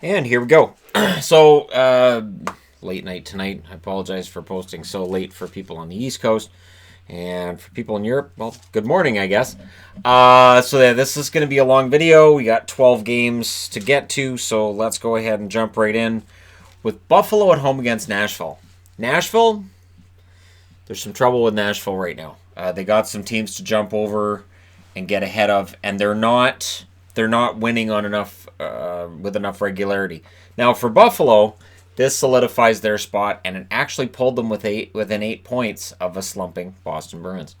And here we go. So, late night tonight. I apologize for posting so late for people on the East Coast. And for people in Europe, well, good morning, I guess. This is going to be a long video. We got 12 games to get to, so let's go ahead and jump right in with Buffalo at home against Nashville. Nashville, there's some trouble with Nashville right now. They got some teams to jump over and get ahead of, and they're not winning on enough with enough regularity. Now for Buffalo, this solidifies their spot, and it actually pulled them within 8 points of a slumping Boston Bruins.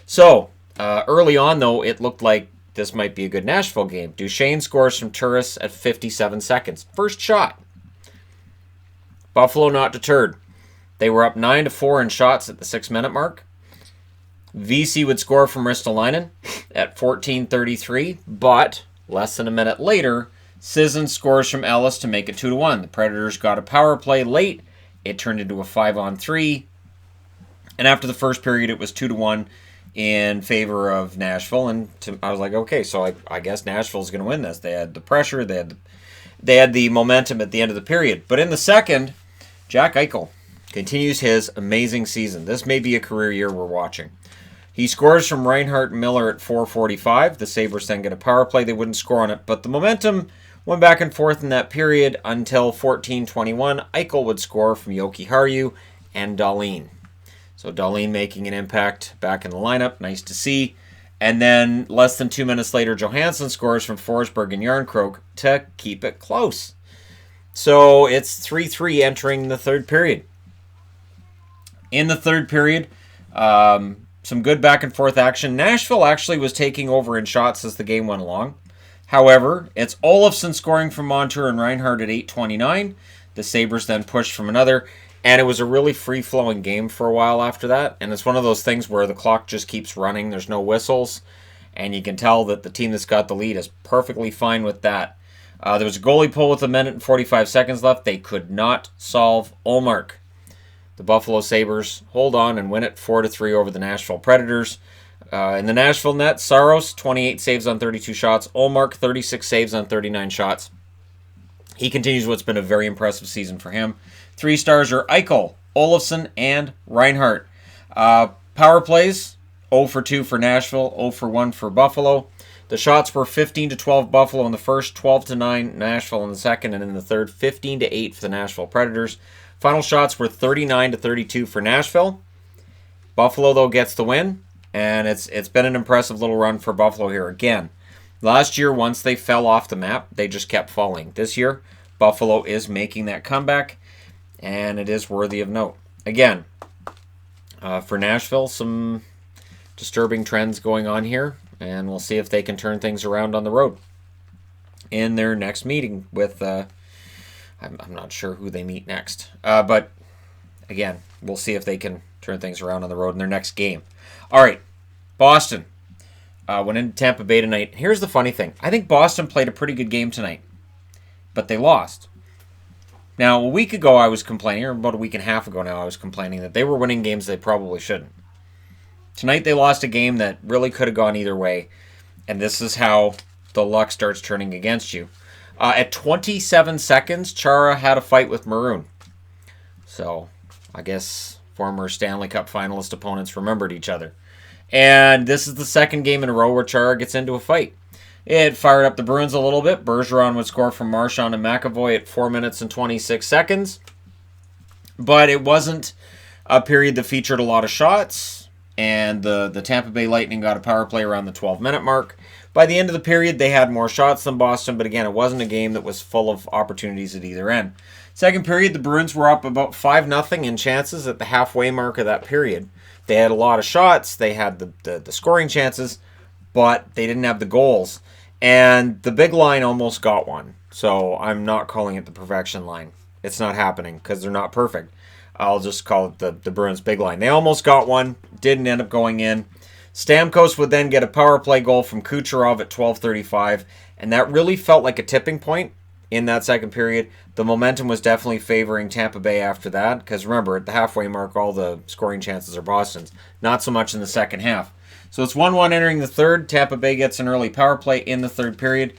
So early on, though, it looked like this might be a good Nashville game. Duchesne scores from Turris at 57 seconds. First shot. Buffalo not deterred. They were up 9-4 in shots at the 6-minute mark. VC would score from Ristolainen at 14:33, but less than a minute later, Sisson scores from Ellis to make it 2-1. The Predators got a power play late. It turned into a 5-on-3. And after the first period, it was 2-1 in favor of Nashville. And I was like, okay, so I guess Nashville's going to win this. They had the pressure. They had the momentum at the end of the period. But in the second, Jack Eichel continues his amazing season. This may be a career year we're watching. He scores from Reinhart and Miller at 4:45. The Sabres then get a power play. They wouldn't score on it, but the momentum went back and forth in that period until 14:21. Eichel would score from Yoki Haru and Dahlin. So Dahlin making an impact back in the lineup. Nice to see. And then less than 2 minutes later, Johansson scores from Forsberg and Järnkrok to keep it close. So it's 3-3 entering the third period. In the third period, some good back and forth action. Nashville actually was taking over in shots as the game went along. However, it's Olofsson scoring from Montour and Reinhart at 8:29. The Sabres then pushed from another, and it was a really free-flowing game for a while after that. And it's one of those things where the clock just keeps running. There's no whistles, and you can tell that the team that's got the lead is perfectly fine with that. There was a goalie pull with 1 minute and 45 seconds left. They could not solve Ullmark. The Buffalo Sabres hold on and win it 4-3 over the Nashville Predators. In the Nashville net, Saros, 28 saves on 32 shots. Ullmark, 36 saves on 39 shots. He continues what's been a very impressive season for him. 3 stars are Eichel, Olofsson, and Reinhart. Power plays, 0 for 2 for Nashville, 0 for 1 for Buffalo. The shots were 15-12 Buffalo in the first, 12-9 Nashville in the second, and in the third, 15-8 for the Nashville Predators. Final shots were 39-32 for Nashville. Buffalo, though, gets the win, and it's been an impressive little run for Buffalo here. Again, last year, once they fell off the map, they just kept falling. This year, Buffalo is making that comeback, and it is worthy of note. Again, for Nashville, some disturbing trends going on here, and we'll see if they can turn things around on the road in their next meeting with... I'm not sure who they meet next. But, again, we'll see if they can turn things around on the road in their next game. All right, Boston went into Tampa Bay tonight. Here's the funny thing. I think Boston played a pretty good game tonight, but they lost. Now, a week ago I was complaining, or about a week and a half ago now, I was complaining that they were winning games they probably shouldn't. Tonight they lost a game that really could have gone either way, and this is how the luck starts turning against you. At 27 seconds, Chara had a fight with Maroon. So, I guess former Stanley Cup finalist opponents remembered each other. And this is the second game in a row where Chara gets into a fight. It fired up the Bruins a little bit. Bergeron would score from Marchand and McAvoy at 4 minutes and 26 seconds. But it wasn't a period that featured a lot of shots. And the Tampa Bay Lightning got a power play around the 12-minute mark. By the end of the period, they had more shots than Boston, but again, it wasn't a game that was full of opportunities at either end. Second period, the Bruins were up about 5-0 in chances at the halfway mark of that period. They had a lot of shots, they had the scoring chances, but they didn't have the goals. And the big line almost got one, so I'm not calling it the perfection line. It's not happening because they're not perfect. I'll just call it the Bruins big line. They almost got one, didn't end up going in. Stamkos would then get a power play goal from Kucherov at 12:35, and that really felt like a tipping point in that second period. The momentum was definitely favoring Tampa Bay after that, because remember, at the halfway mark, all the scoring chances are Boston's. Not so much in the second half. So it's 1-1 entering the third. Tampa Bay gets an early power play in the third period.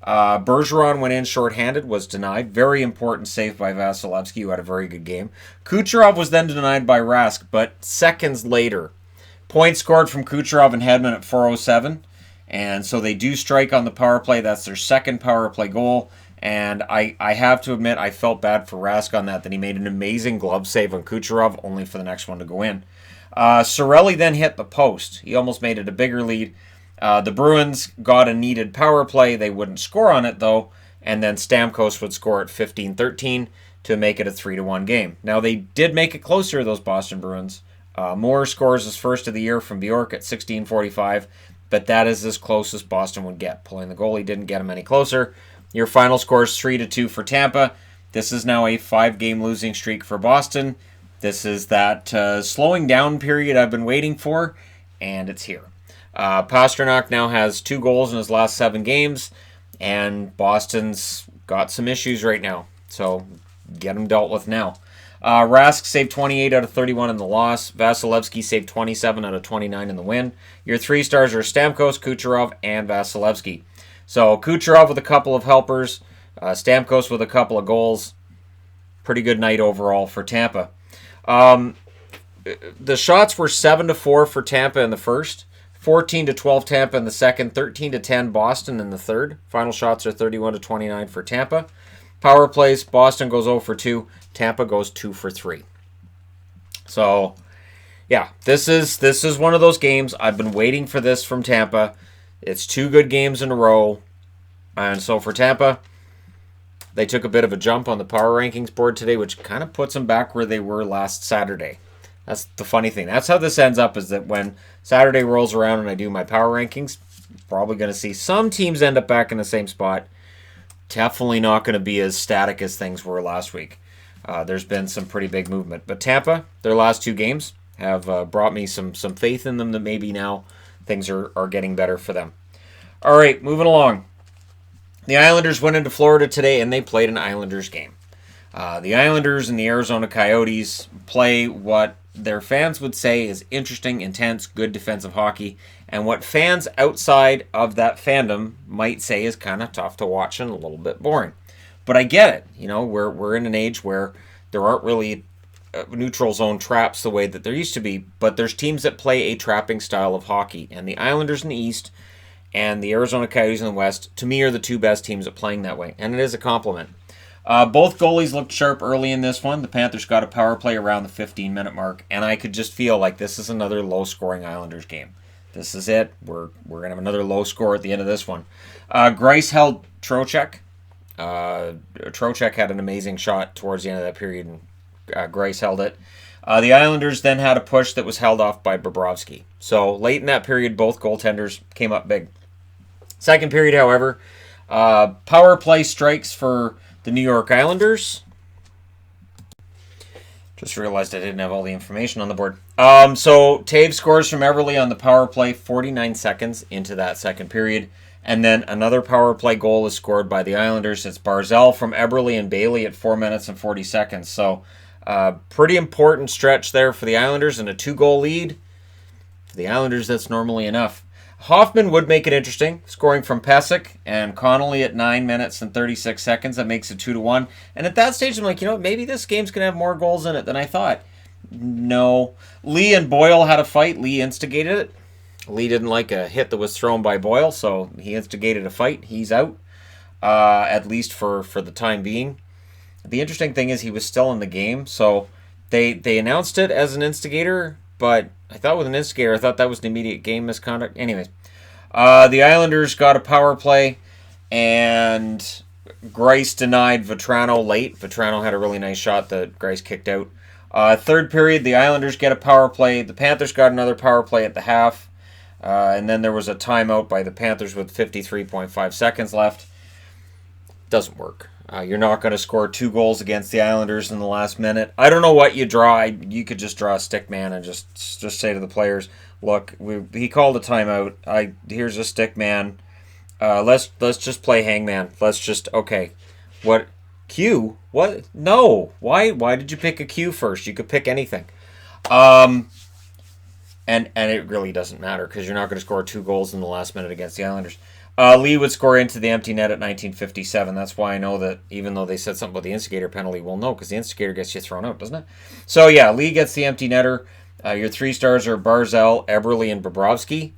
Bergeron went in shorthanded, was denied. Very important save by Vasilevsky, who had a very good game. Kucherov was then denied by Rask, but seconds later, points scored from Kucherov and Hedman at 4:07, and so they do strike on the power play. That's their second power play goal, and I have to admit I felt bad for Rask on that he made an amazing glove save on Kucherov, only for the next one to go in. Cirelli then hit the post. He almost made it a bigger lead. The Bruins got a needed power play. They wouldn't score on it, though, and then Stamkos would score at 15-13 to make it a 3-1 game. Now, they did make it closer, those Boston Bruins. Moore scores his first of the year from Bjork at 16:45, but that is as close as Boston would get. Pulling the goalie didn't get him any closer. Your final score is 3-2 for Tampa. This is now a 5-game losing streak for Boston. This is that slowing down period I've been waiting for, and it's here. Pastrnak now has 2 goals in his last 7 games, and Boston's got some issues right now, so get them dealt with now. Rask saved 28 out of 31 in the loss. Vasilevsky saved 27 out of 29 in the win. Your 3 stars are Stamkos, Kucherov, and Vasilevsky. So Kucherov with a couple of helpers, Stamkos with a couple of goals. Pretty good night overall for Tampa. The shots were 7-4 for Tampa in the first, 14-12 Tampa in the second, 13-10 Boston in the third. Final shots are 31-29 for Tampa. Power plays, Boston goes 0 for 2, Tampa goes 2 for 3. So, yeah, this is one of those games. I've been waiting for this from Tampa. It's 2 good games in a row. And so for Tampa, they took a bit of a jump on the power rankings board today, which kind of puts them back where they were last Saturday. That's the funny thing. That's how this ends up, is that when Saturday rolls around and I do my power rankings, probably going to see some teams end up back in the same spot. Definitely not going to be as static as things were last week. There's been some pretty big movement. But Tampa, their last 2 games, have brought me some faith in them that maybe now things are getting better for them. All right, moving along. The Islanders went into Florida today, and they played an Islanders game. The Islanders and the Arizona Coyotes play what their fans would say is interesting, intense, good defensive hockey, and what fans outside of that fandom might say is kind of tough to watch and a little bit boring. But I get it. You know, we're in an age where there aren't really neutral zone traps the way that there used to be, but there's teams that play a trapping style of hockey, and the Islanders in the East and the Arizona Coyotes in the West, to me, are the 2 best teams at playing that way, and it is a compliment. Both goalies looked sharp early in this one. The Panthers got a power play around the 15-minute mark, and I could just feel like this is another low-scoring Islanders game. This is it. We're going to have another low score at the end of this one. Greiss held Trocheck. Trocheck had an amazing shot towards the end of that period, and Greiss held it. The Islanders then had a push that was held off by Bobrovsky. So late in that period, both goaltenders came up big. Second period, however, power play strikes for the New York Islanders. Just realized I didn't have all the information on the board. So Taves scores from Everly on the power play 49 seconds into that second period. And then another power play goal is scored by the Islanders. It's Barzal from Eberle and Bailey at 4 minutes and 40 seconds. So pretty important stretch there for the Islanders, and a 2-goal lead. For the Islanders, that's normally enough. Hoffman would make it interesting, scoring from Pesek and Connolly at 9 minutes and 36 seconds. That makes it 2-1. And at that stage, I'm like, maybe this game's going to have more goals in it than I thought. No. Lee and Boyle had a fight. Lee instigated it. Lee didn't like a hit that was thrown by Boyle, so he instigated a fight. He's out, at least for the time being. The interesting thing is he was still in the game, so they announced it as an instigator, but I thought with an instigator, I thought that was an immediate game misconduct. Anyways, the Islanders got a power play, and Greiss denied Vetrano late. Vetrano had a really nice shot that Greiss kicked out. Third period, the Islanders get a power play. The Panthers got another power play at the half, and then there was a timeout by the Panthers with 53.5 seconds left. Doesn't work. You're not going to score 2 goals against the Islanders in the last minute. I don't know what you draw. You could just draw a stick man and just say to the players, look, he called a timeout. Here's a stick man. Let's just play hangman. Okay. What? Q? What? No. Why did you pick a Q first? You could pick anything. And it really doesn't matter because you're not going to score 2 goals in the last minute against the Islanders. Lee would score into the empty net at 1957. That's why I know that even though they said something about the instigator penalty, well, no, because the instigator gets you thrown out, doesn't it? So, yeah, Lee gets the empty netter. Your 3 stars are Barzal, Eberle, and Bobrovsky.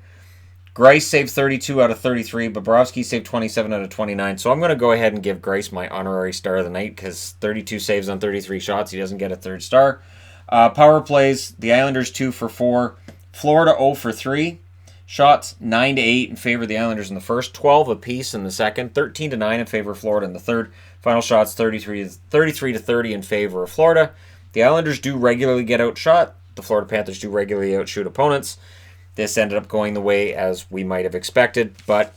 Greiss saved 32 out of 33. Bobrovsky saved 27 out of 29. So I'm going to go ahead and give Greiss my honorary star of the night because 32 saves on 33 shots. He doesn't get a 3rd star. Power plays, the Islanders 2 for 4. Florida 0 for 3. Shots 9 to 8 in favor of the Islanders in the first. 12 apiece in the second. 13 to 9 in favor of Florida in the third. Final shots 33 to 30 in favor of Florida. The Islanders do regularly get outshot. The Florida Panthers do regularly outshoot opponents. This ended up going the way as we might have expected, but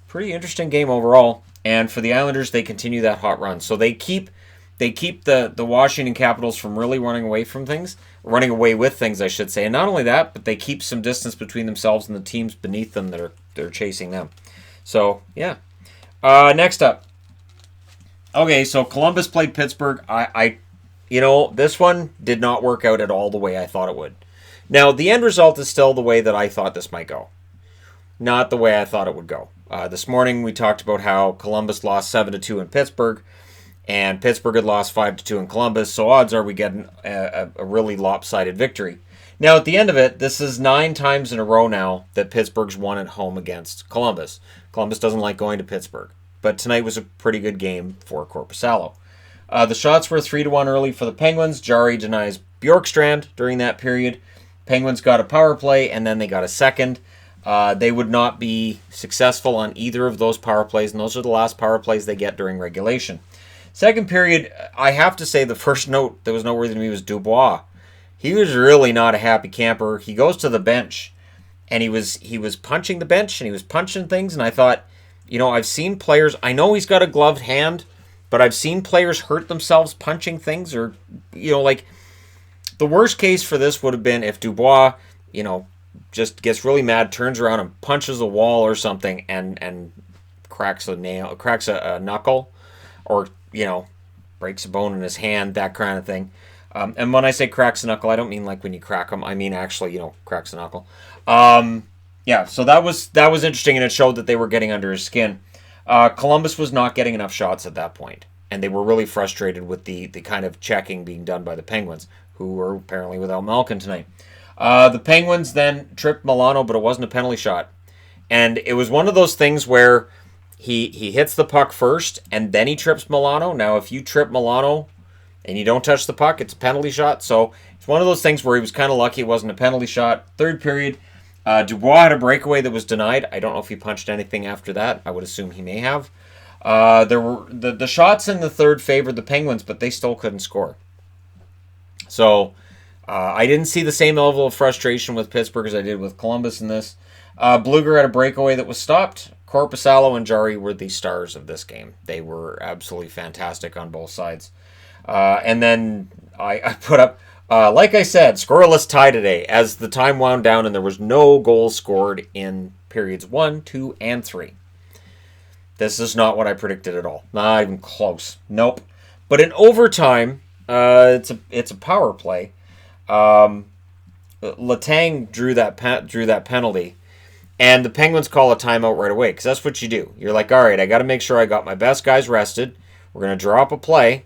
pretty interesting game overall. And for the Islanders, they continue that hot run. So they keep the Washington Capitals from really running away with things, I should say. And not only that, but they keep some distance between themselves and the teams beneath them that are chasing them. So, yeah. Next up. Okay, so Columbus played Pittsburgh. This one did not work out at all the way I thought it would. Now, the end result is still the way that I thought this might go. Not the way I thought it would go. This morning we talked about how Columbus lost 7-2 in Pittsburgh, and Pittsburgh had lost 5-2 in Columbus, so odds are we get a really lopsided victory. Now, at the end of it, this is 9 times in a row now that Pittsburgh's won at home against Columbus. Columbus doesn't like going to Pittsburgh, but tonight was a pretty good game for Korpisalo. The shots were 3-1 early for the Penguins. Jari denies Bjorkstrand during that period. Penguins got a power play, and then they got a second. They would not be successful on either of those power plays, and those are the last power plays they get during regulation. Second period, I have to say the first note that was noteworthy to me was Dubois. He was really not a happy camper. He goes to the bench, and he was punching the bench, and he was punching things, and I thought, I've seen players, I know he's got a gloved hand, but I've seen players hurt themselves punching things, or, the worst case for this would have been if Dubois, just gets really mad, turns around and punches a wall or something and cracks a knuckle, or, breaks a bone in his hand, that kind of thing. And when I say cracks a knuckle, I don't mean like when you crack them. I mean actually, cracks a knuckle. So that was interesting, and it showed that they were getting under his skin. Columbus was not getting enough shots at that point, and they were really frustrated with the kind of checking being done by the Penguins, who were apparently without Malkin tonight. The Penguins then tripped Milano, but it wasn't a penalty shot. And it was one of those things where he hits the puck first, and then he trips Milano. Now, if you trip Milano and you don't touch the puck, it's a penalty shot. So it's one of those things where he was kind of lucky it wasn't a penalty shot. Third period, Dubois had a breakaway that was denied. I don't know if he punched anything after that. I would assume he may have. There were the shots in the third favored the Penguins, but they still couldn't score. So I didn't see the same level of frustration with Pittsburgh as I did with Columbus in this. Bluger had a breakaway that was stopped. Korpisalo and Jari were the stars of this game. They were absolutely fantastic on both sides. And then I put up, like I said, scoreless tie today as the time wound down and there was no goals scored in periods 1, 2, and 3. This is not what I predicted at all. Not even close. Nope. But in overtime, it's a power play. Letang drew that penalty, and the Penguins call a timeout right away because that's what you do. You're like, all right, I got to make sure I got my best guys rested. We're gonna draw up a play,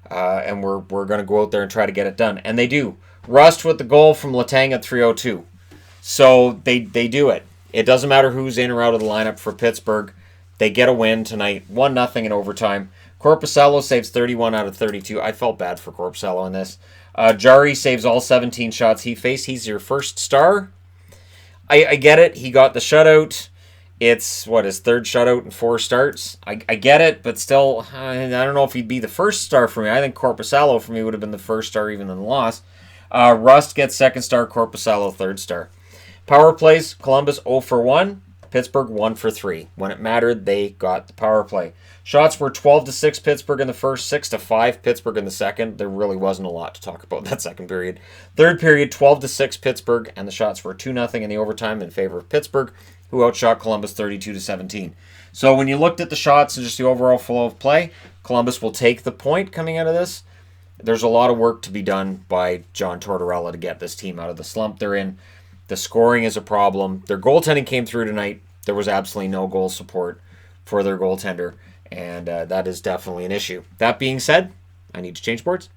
and we're gonna go out there and try to get it done. And they do. Rust with the goal from Letang at 3:02. So they do it. It doesn't matter who's in or out of the lineup for Pittsburgh. They get a win tonight, 1-0 in overtime. Korpisalo saves 31 out of 32. I felt bad for Korpisalo in this. Jari saves all 17 shots he faced. He's your first star. I get it. He got the shutout. It's, his third shutout in 4 starts. I get it, but still, I don't know if he'd be the first star for me. I think Korpisalo for me would have been the first star even in the loss. Rust gets second star, Korpisalo third star. Power plays, Columbus 0 for 1. Pittsburgh 1 for 3. When it mattered, they got the power play. Shots were 12-6 Pittsburgh in the first, 6-5 Pittsburgh in the second. There really wasn't a lot to talk about that second period. Third period, 12-6 Pittsburgh, and the shots were 2-0 in the overtime in favor of Pittsburgh, who outshot Columbus 32-17. So when you looked at the shots and just the overall flow of play, Columbus will take the point coming out of this. There's a lot of work to be done by John Tortorella to get this team out of the slump they're in. The scoring is a problem. Their goaltending came through tonight. There was absolutely no goal support for their goaltender, and that is definitely an issue. That being said, I need to change boards.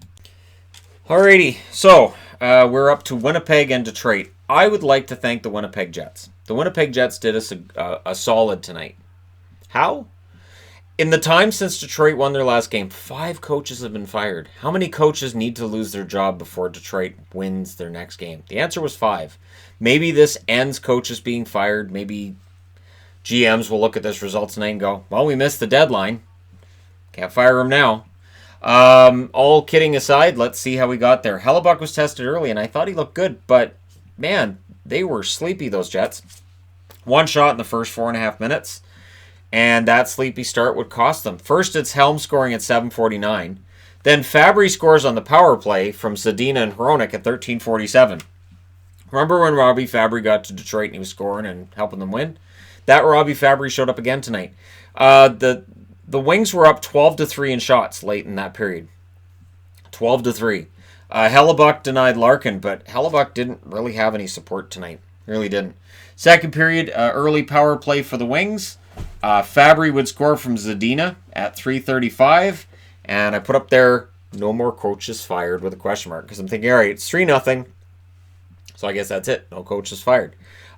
Alrighty, so we're up to Winnipeg and Detroit. I would like to thank the Winnipeg Jets. The Winnipeg Jets did us a solid tonight. How? In the time since Detroit won their last game, 5 coaches have been fired. How many coaches need to lose their job before Detroit wins their next game? The answer was 5. Maybe this ends coaches being fired. Maybe GMs will look at this result tonight and go, well, we missed the deadline. Can't fire him now. All kidding aside, let's see how we got there. Hellebuck was tested early, and I thought he looked good, but, man, they were sleepy, those Jets. 1 shot in the first 4.5 minutes. And that sleepy start would cost them. First, it's Helm scoring at 7:49. Then Fabry scores on the power play from Zadina and Hronek at 13:47. Remember when Robbie Fabry got to Detroit and he was scoring and helping them win? That Robbie Fabry showed up again tonight. The Wings were up 12-3 in shots late in that period. 12-3. Hellebuck denied Larkin, but Hellebuck didn't really have any support tonight. Really didn't. Second period, early power play for the Wings. Fabry would score from Zadina at 3:35, and I put up there, no more coaches fired with a question mark, because I'm thinking, all right, it's 3-0, so I guess that's it, no coaches fired.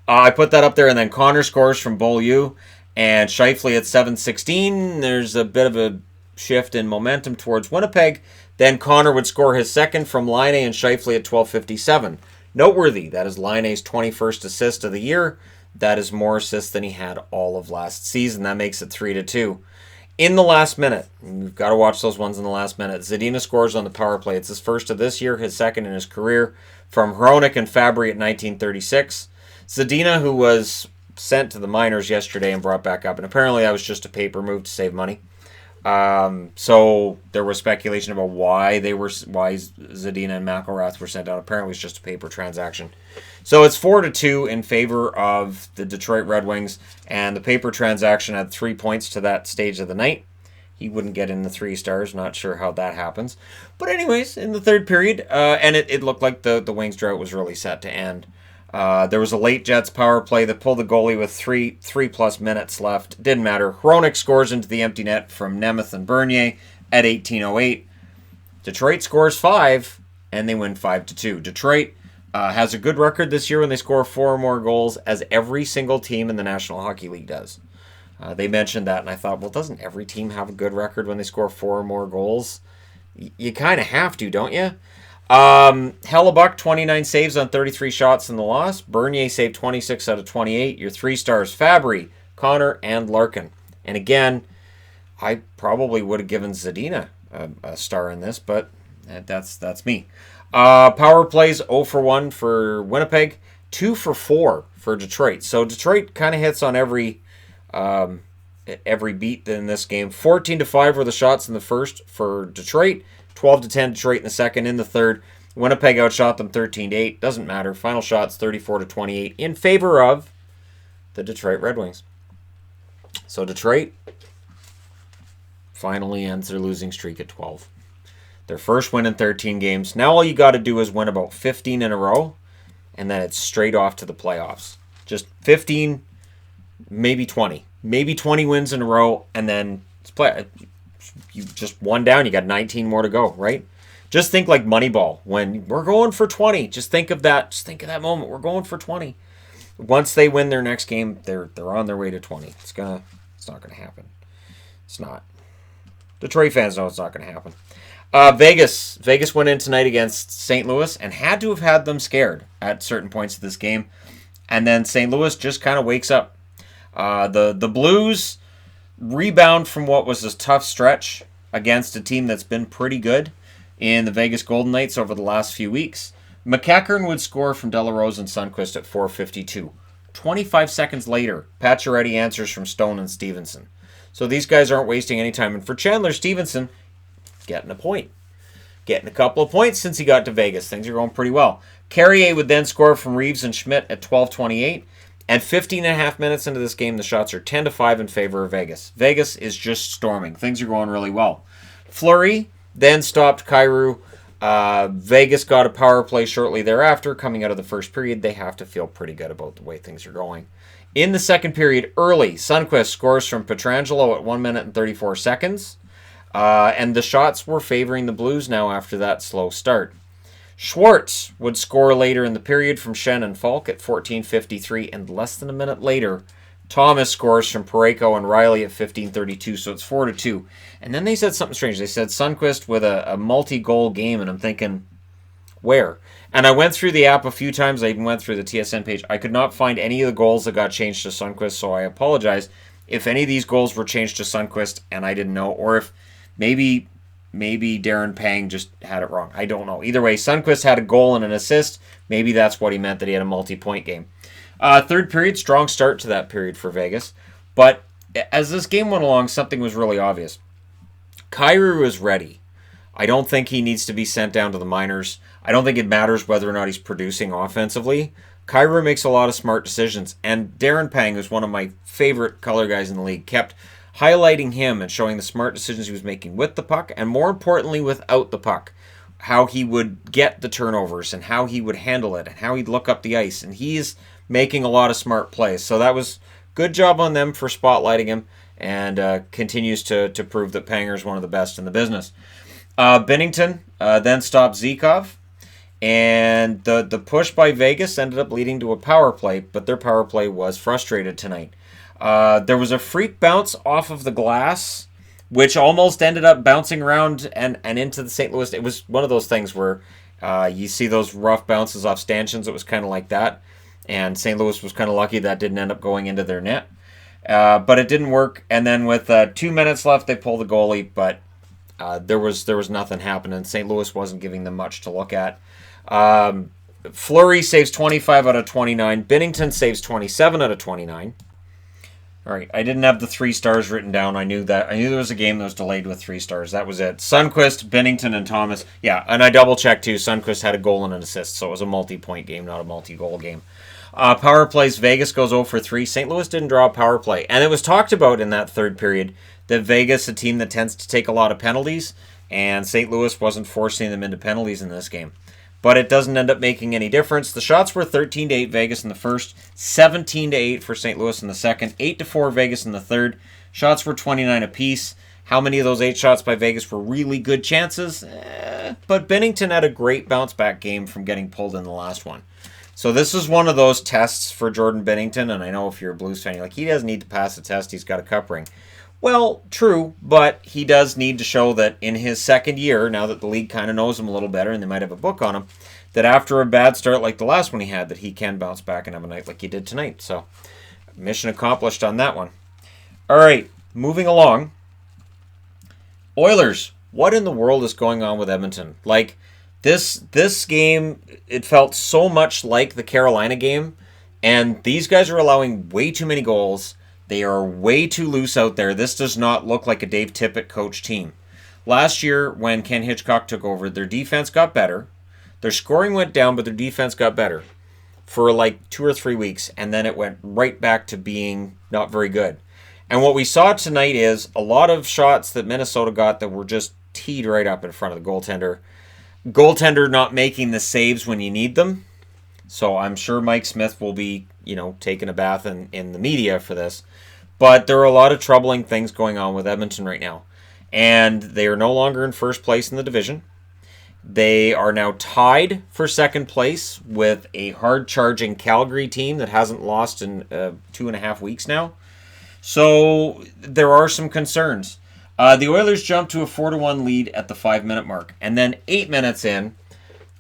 I put that up there, and then Connor scores from Beaulieu, and Scheifele at 7:16. There's a bit of a shift in momentum towards Winnipeg. Then Connor would score his second from Laine and Scheifele at 12:57. Noteworthy, that is Laine's 21st assist of the year. That is more assists than he had all of last season. That makes it 3-2. In the last minute, you've got to watch those ones in the last minute, Zadina scores on the power play. It's his first of this year, his second in his career, from Hronek and Fabry at 19:36. Zadina, who was sent to the minors yesterday and brought back up, and apparently that was just a paper move to save money. So there was speculation about why Zadina and McElrath were sent out. Apparently it's just a paper transaction. So it's 4-2 in favor of the Detroit Red Wings, and the paper transaction had 3 points to that stage of the night. He wouldn't get in the 3 stars. Not sure how that happens. But anyways, in the third period, and it looked like the Wings drought was really set to end. There was a late Jets power play that pulled the goalie with 3+ minutes left. Didn't matter. Hronek scores into the empty net from Nemeth and Bernier at 18:08. Detroit scores 5, and they win 5-2. Detroit has a good record this year when they score 4 or more goals, as every single team in the National Hockey League does. They mentioned that, and I thought, well, doesn't every team have a good record when they score 4 or more goals? You kind of have to, don't you? Hellebuck, 29 saves on 33 shots in the loss. Bernier saved 26 out of 28. Your 3 stars, Fabry, Connor, and Larkin. And again, I probably would have given Zadina a star in this, but that's me. Power plays 0-for-1 for Winnipeg, 2-for-4 for Detroit. So Detroit kind of hits on every beat in this game. 14-5 were the shots in the first for Detroit. 12-10 Detroit in the second. In the third, Winnipeg outshot them 13-8. Doesn't matter. Final shots 34-28 in favor of the Detroit Red Wings. So Detroit finally ends their losing streak at 12. Their first win in 13 games. Now all you got to do is win about 15 in a row, and then it's straight off to the playoffs. Just 15, maybe 20. Maybe 20 wins in a row, and then it's you just one down, you got 19 more to go, right? Just think like Moneyball. When we're going for 20, just think of that. Just think of that moment. We're going for 20. Once they win their next game, they're on their way to 20. It's not gonna happen. It's not. Detroit fans know it's not gonna happen. Vegas went in tonight against St. Louis and had to have had them scared at certain points of this game, and then St. Louis just kind of wakes up. The Blues rebound from what was a tough stretch against a team that's been pretty good in the Vegas Golden Knights over the last few weeks. McEachern would score from De La Rose and Sundqvist at 4:52. 25 seconds later, Pacioretty answers from Stone and Stevenson. So these guys aren't wasting any time. And for Chandler Stevenson, getting a point. Getting a couple of points since he got to Vegas. Things are going pretty well. Carrier would then score from Reeves and Schmidt at 12:28. And 15.5 minutes into this game, the shots are 10-5 in favor of Vegas. Vegas is just storming. Things are going really well. Fleury then stopped Kyrou. Vegas got a power play shortly thereafter. Coming out of the first period, they have to feel pretty good about the way things are going. In the second period, early, Sundqvist scores from Pietrangelo at 1 minute and 34 seconds. And the shots were favoring the Blues now after that slow start. Schwartz would score later in the period from Schenn and Falk at 14:53, and less than a minute later, Thomas scores from Parayko and Riley at 15:32, so it's 4-2. And then they said something strange. They said Sundqvist with a multi-goal game, and I'm thinking, where? And I went through the app a few times. I even went through the TSN page. I could not find any of the goals that got changed to Sundqvist, so I apologize if any of these goals were changed to Sundqvist and I didn't know, or if maybe Darren Pang just had it wrong. I don't know. Either way, Sundqvist had a goal and an assist. Maybe that's what he meant, that he had a multi-point game. Third period, strong start to that period for Vegas. But as this game went along, something was really obvious. Kyrou was ready. I don't think he needs to be sent down to the minors. I don't think it matters whether or not he's producing offensively. Kyrou makes a lot of smart decisions. And Darren Pang, who's one of my favorite color guys in the league, kept highlighting him and showing the smart decisions he was making with the puck, and more importantly, without the puck. How he would get the turnovers and how he would handle it and how he'd look up the ice. And he's making a lot of smart plays. So that was good job on them for spotlighting him, and continues to prove that Panger's one of the best in the business. Binnington then stopped Zykov, and the push by Vegas ended up leading to a power play, but their power play was frustrated tonight. There was a freak bounce off of the glass, which almost ended up bouncing around and into the St. Louis. It was one of those things where you see those rough bounces off stanchions. It was kind of like that, and St. Louis was kind of lucky that didn't end up going into their net. But it didn't work, and then with 2 minutes left, they pulled the goalie, but there was nothing happening. St. Louis wasn't giving them much to look at. Fleury saves 25 out of 29. Binnington saves 27 out of 29. All right, I didn't have the 3 stars written down. I knew there was a game that was delayed with 3 stars. That was it. Sundqvist, Binnington, and Thomas. Yeah, and I double-checked, too. Sundqvist had a goal and an assist, so it was a multi-point game, not a multi-goal game. Power plays, Vegas goes 0 for 3. St. Louis didn't draw a power play. And it was talked about in that third period that Vegas, a team that tends to take a lot of penalties, and St. Louis wasn't forcing them into penalties in this game. But it doesn't end up making any difference. The shots were 13-8 Vegas in the first, 17-8 for St. Louis in the second, 8-4 Vegas in the third. Shots were 29 apiece. How many of those 8 shots by Vegas were really good chances? But Binnington had a great bounce-back game from getting pulled in the last one. So this is one of those tests for Jordan Binnington, and I know if you're a Blues fan, you're like, he doesn't need to pass the test, he's got a cup ring. Well, true, but he does need to show that in his second year, now that the league kind of knows him a little better and they might have a book on him, that after a bad start like the last one he had, that he can bounce back and have a night like he did tonight. So, mission accomplished on that one. All right, moving along. Oilers, what in the world is going on with Edmonton? Like, this game, it felt so much like the Carolina game, and these guys are allowing way too many goals. They are way too loose out there. This does not look like a Dave Tippett coach team. Last year, when Ken Hitchcock took over, their defense got better. Their scoring went down, but their defense got better for like 2 or 3 weeks, and then it went right back to being not very good. And what we saw tonight is a lot of shots that Minnesota got that were just teed right up in front of the goaltender. Goaltender not making the saves when you need them. So I'm sure Mike Smith will be, taking a bath in the media for this. But there are a lot of troubling things going on with Edmonton right now. And they are no longer in first place in the division. They are now tied for second place with a hard-charging Calgary team that hasn't lost in 2.5 weeks now. So there are some concerns. The Oilers jumped to a 4-1 lead at the 5-minute mark. And then 8 minutes in,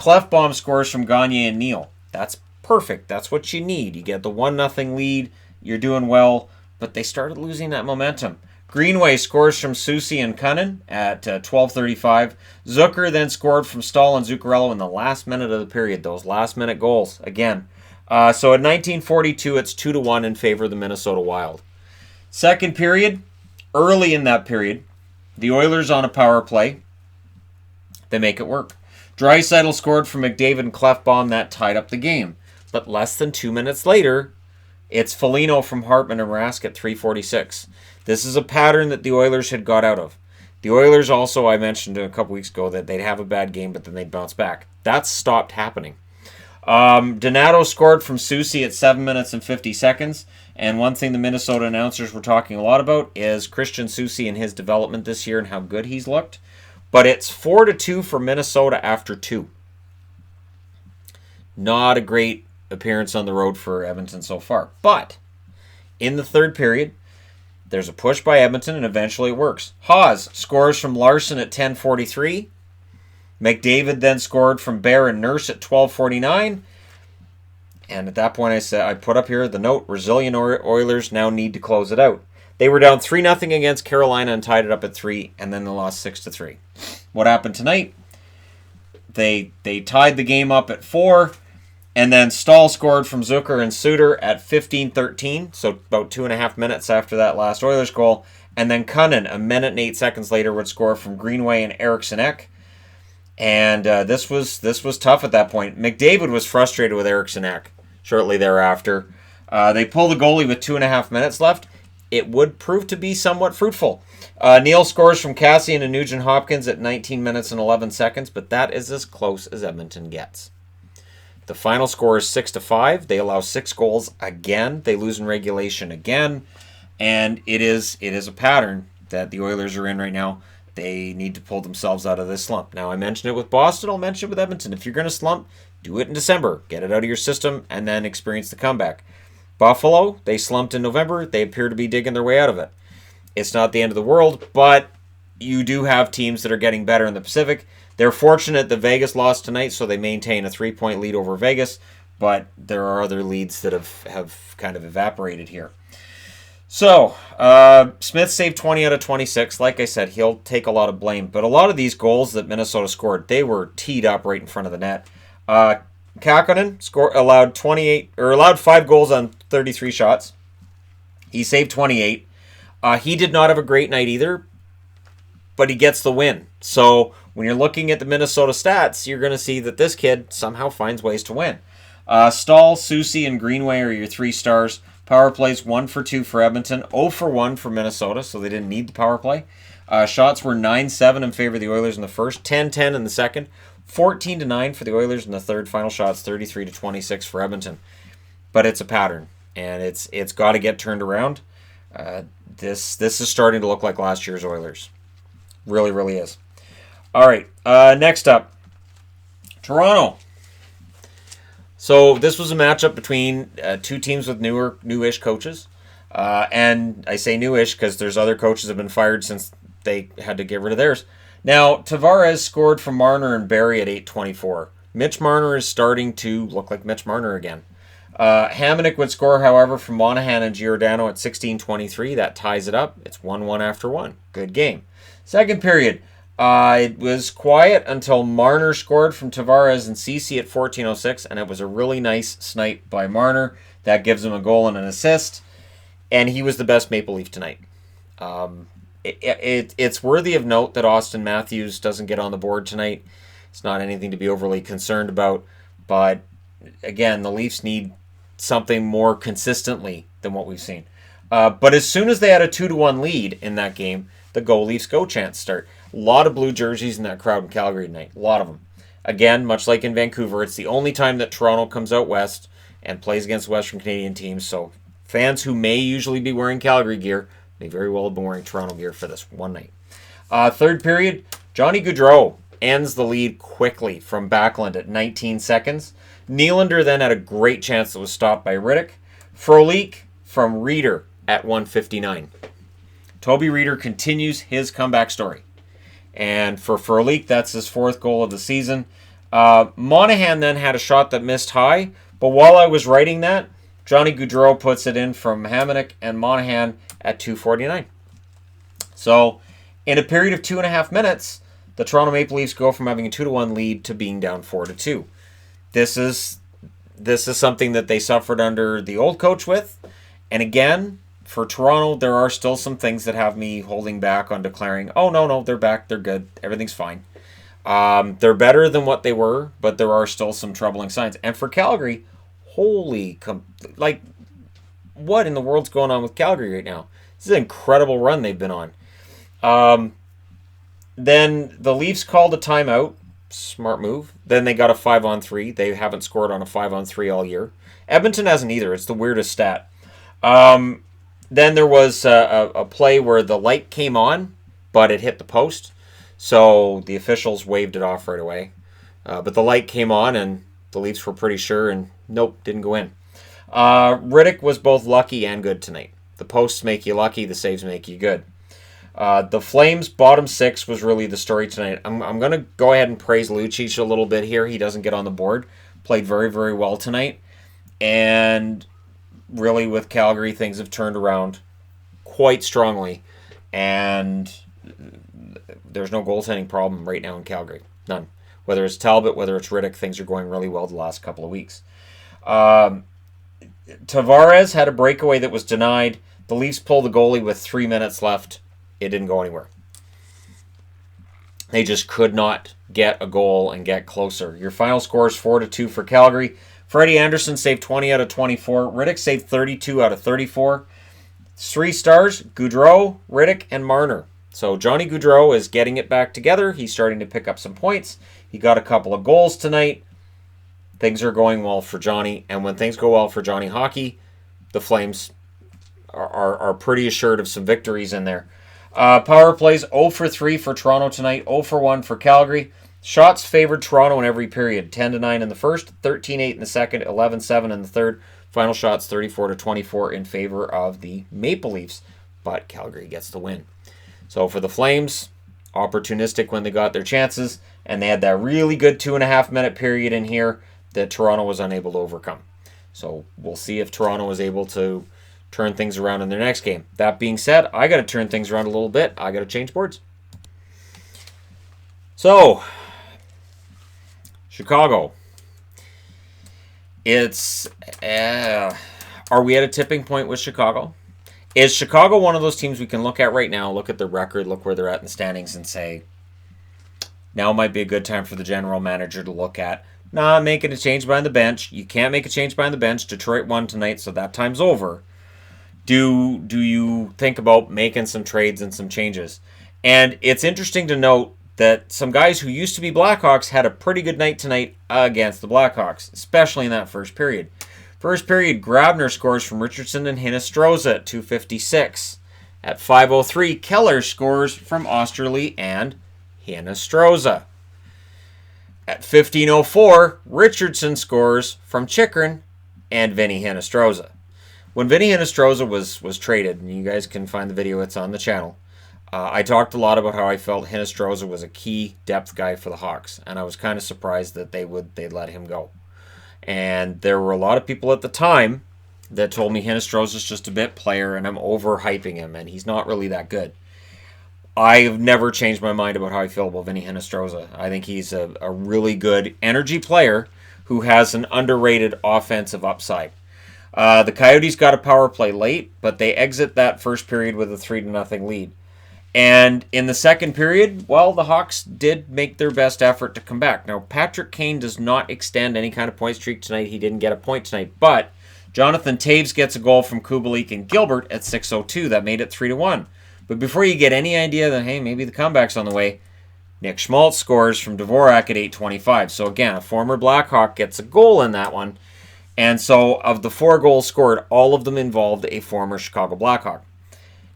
Clefbaum scores from Gagne and Neal. That's perfect. That's what you need. You get the 1-0 lead. You're doing well. But they started losing that momentum. Greenway scores from Soucy and Cunnin at 12:35. Zucker then scored from Stahl and Zuccarello in the last minute of the period. Those last-minute goals, again. So at 19:42, it's 2-1 in favor of the Minnesota Wild. Second period, early in that period, the Oilers on a power play. They make it work. Draisaitl scored from McDavid and Clefbaum. That tied up the game. But less than 2 minutes later, it's Foligno from Hartman and Rask at 3:46. This is a pattern that the Oilers had got out of. The Oilers also, I mentioned a couple weeks ago that they'd have a bad game, but then they'd bounce back. That's stopped happening. Donato scored from Soucy at 7 minutes and 50 seconds. And one thing the Minnesota announcers were talking a lot about is Christian Soucy and his development this year and how good he's looked. But it's 4-2 for Minnesota after 2. Not a great appearance on the road for Edmonton so far. But in the third period, there's a push by Edmonton, and eventually it works. Haas scores from Larson at 10:43. McDavid then scored from Bear and Nurse at 12:49. And at that point, I put up here the note, resilient Oilers now need to close it out. They were down 3-0 against Carolina and tied it up at 3, and then they lost 6-3. What happened tonight? They tied the game up at 4, and then Stahl scored from Zucker and Suter at 15:13, so about 2.5 minutes after that last Oilers goal. And then Cunnin, a minute and 8 seconds later, would score from Greenway and Eriksson Ek. And this was tough at that point. McDavid was frustrated with Eriksson Ek shortly thereafter. They pull the goalie with 2.5 minutes left. It would prove to be somewhat fruitful. Neal scores from Cassian and Nugent Hopkins at 19 minutes and 11 seconds, but that is as close as Edmonton gets. The final score is 6-5. They allow 6 goals again. They lose in regulation again. And it is a pattern that the Oilers are in right now. They need to pull themselves out of this slump. Now, I mentioned it with Boston. I'll mention it with Edmonton. If you're going to slump, do it in December. Get it out of your system and then experience the comeback. Buffalo, they slumped in November. They appear to be digging their way out of it. It's not the end of the world, but you do have teams that are getting better in the Pacific. They're fortunate that Vegas lost tonight, so they maintain a 3-point lead over Vegas, but there are other leads that have kind of evaporated here. So, Smith saved 20 out of 26. Like I said, he'll take a lot of blame. But a lot of these goals that Minnesota scored, they were teed up right in front of the net. Kakkonen allowed 5 goals on 33 shots. He saved 28. He did not have a great night either, but he gets the win. So when you're looking at the Minnesota stats, you're going to see that this kid somehow finds ways to win. Stahl, Soucy, and Greenway are your 3 stars. Power plays 1 for 2 for Edmonton, 0 for 1 for Minnesota, so they didn't need the power play. Shots were 9-7 in favor of the Oilers in the first, 10-10 in the second, 14-9 for the Oilers in the third. Final shots 33-26 for Edmonton. But it's a pattern, and it's got to get turned around. This is starting to look like last year's Oilers. Really, really is. All right, next up, Toronto. So this was a matchup between 2 teams with newish coaches. And I say newish because there's other coaches that have been fired since they had to get rid of theirs. Now, Tavares scored from Marner and Barrie at 8:24. Mitch Marner is starting to look like Mitch Marner again. Hamonic would score, however, from Monahan and Giordano at 16:23. That ties it up. It's 1-1 after 1. Good game. Second period. It was quiet until Marner scored from Tavares and Ceci at 14:06, and it was a really nice snipe by Marner. That gives him a goal and an assist, and he was the best Maple Leaf tonight. It's worthy of note that Austin Matthews doesn't get on the board tonight. It's not anything to be overly concerned about, but again, the Leafs need something more consistently than what we've seen. But as soon as they had a 2-1 lead in that game, the Go Leafs Go chants start. A lot of blue jerseys in that crowd in Calgary tonight. A lot of them. Again, much like in Vancouver, it's the only time that Toronto comes out west and plays against Western Canadian teams. So fans who may usually be wearing Calgary gear may very well have been wearing Toronto gear for this one night. Third period, Johnny Gaudreau ends the lead quickly from Backlund at 19 seconds. Nylander then had a great chance that was stopped by Riddick. Frolik from Reeder at 1:59. Toby Reeder continues his comeback story. And for Frolik, that's his 4th goal of the season. Monahan then had a shot that missed high, but while I was writing that, Johnny Gaudreau puts it in from Hamonic and Monahan at 2:49. So, in a period of 2.5 minutes, the Toronto Maple Leafs go from having a 2-1 lead to being down 4-2. This is something that they suffered under the old coach with. And again, for Toronto, there are still some things that have me holding back on declaring, oh, no, they're back, they're good, everything's fine. They're better than what they were, but there are still some troubling signs. And for Calgary, what in the world's going on with Calgary right now? This is an incredible run they've been on. Then the Leafs called a timeout. Smart move. Then they got a 5-on-3. They haven't scored on a 5-on-3 all year. Edmonton hasn't either. It's the weirdest stat. Then there was a play where the light came on, but it hit the post. So the officials waved it off right away. But the light came on, and the Leafs were pretty sure, and nope, didn't go in. Riddick was both lucky and good tonight. The posts make you lucky, the saves make you good. The Flames' bottom six was really the story tonight. I'm going to go ahead and praise Lucic a little bit here. He doesn't get on the board. Played very, very well tonight. And really with Calgary, things have turned around quite strongly. And there's no goaltending problem right now in Calgary. None. Whether it's Talbot, whether it's Riddick, things are going really well the last couple of weeks. Tavares had a breakaway that was denied. The Leafs pulled the goalie with 3 minutes left. It didn't go anywhere. They just could not get a goal and get closer. Your final score is 4-2 for Calgary. Freddie Anderson saved 20 out of 24. Riddick saved 32 out of 34. 3 stars, Gaudreau, Riddick, and Marner. So Johnny Gaudreau is getting it back together. He's starting to pick up some points. He got a couple of goals tonight. Things are going well for Johnny. And when things go well for Johnny Hockey, the Flames are pretty assured of some victories in there. Power plays 0 for 3 for Toronto tonight, 0 for 1 for Calgary. Shots favored Toronto in every period, 10-9 in the first, 13-8 in the second, 11-7 in the third. Final shots 34-24 in favor of the Maple Leafs, but Calgary gets the win. So for the Flames, opportunistic when they got their chances, and they had that really good 2.5-minute period in here that Toronto was unable to overcome. So we'll see if Toronto was able to turn things around in their next game. That being said, I got to turn things around a little bit. I got to change boards. So, Chicago. It's, are we at a tipping point with Chicago? Is Chicago one of those teams we can look at right now, look at their record, look where they're at in the standings, and say, now might be a good time for the general manager to look at, making a change behind the bench. You can't make a change behind the bench. Detroit won tonight, so that time's over. Do you think about making some trades and some changes? And it's interesting to note that some guys who used to be Blackhawks had a pretty good night tonight against the Blackhawks, especially in that first period. First period, Grabner scores from Richardson and Hinostroza at 2:56. At 5:03, Keller scores from Osterley and Hinostroza. At 15:04, Richardson scores from Chychrun and Vinny Hinostroza. When Vinny Hinostroza was traded, and you guys can find the video, it's on the channel, I talked a lot about how I felt Hinostroza was a key depth guy for the Hawks, and I was kind of surprised that they'd let him go. And there were a lot of people at the time that told me Hinostroza's just a bit player, and I'm overhyping him, and he's not really that good. I've never changed my mind about how I feel about Vinny Hinostroza. I think he's a really good energy player who has an underrated offensive upside. The Coyotes got a power play late, but they exit that first period with a 3-0 lead. And in the second period, well, the Hawks did make their best effort to come back. Now, Patrick Kane does not extend any kind of point streak tonight. He didn't get a point tonight, but Jonathan Toews gets a goal from Kubalik and Gilbert at 6:02. That made it 3-1. But before you get any idea that, hey, maybe the comeback's on the way, Nick Schmaltz scores from Dvorak at 8:25. So again, a former Blackhawk gets a goal in that one. And so of the 4 goals scored, all of them involved a former Chicago Blackhawk.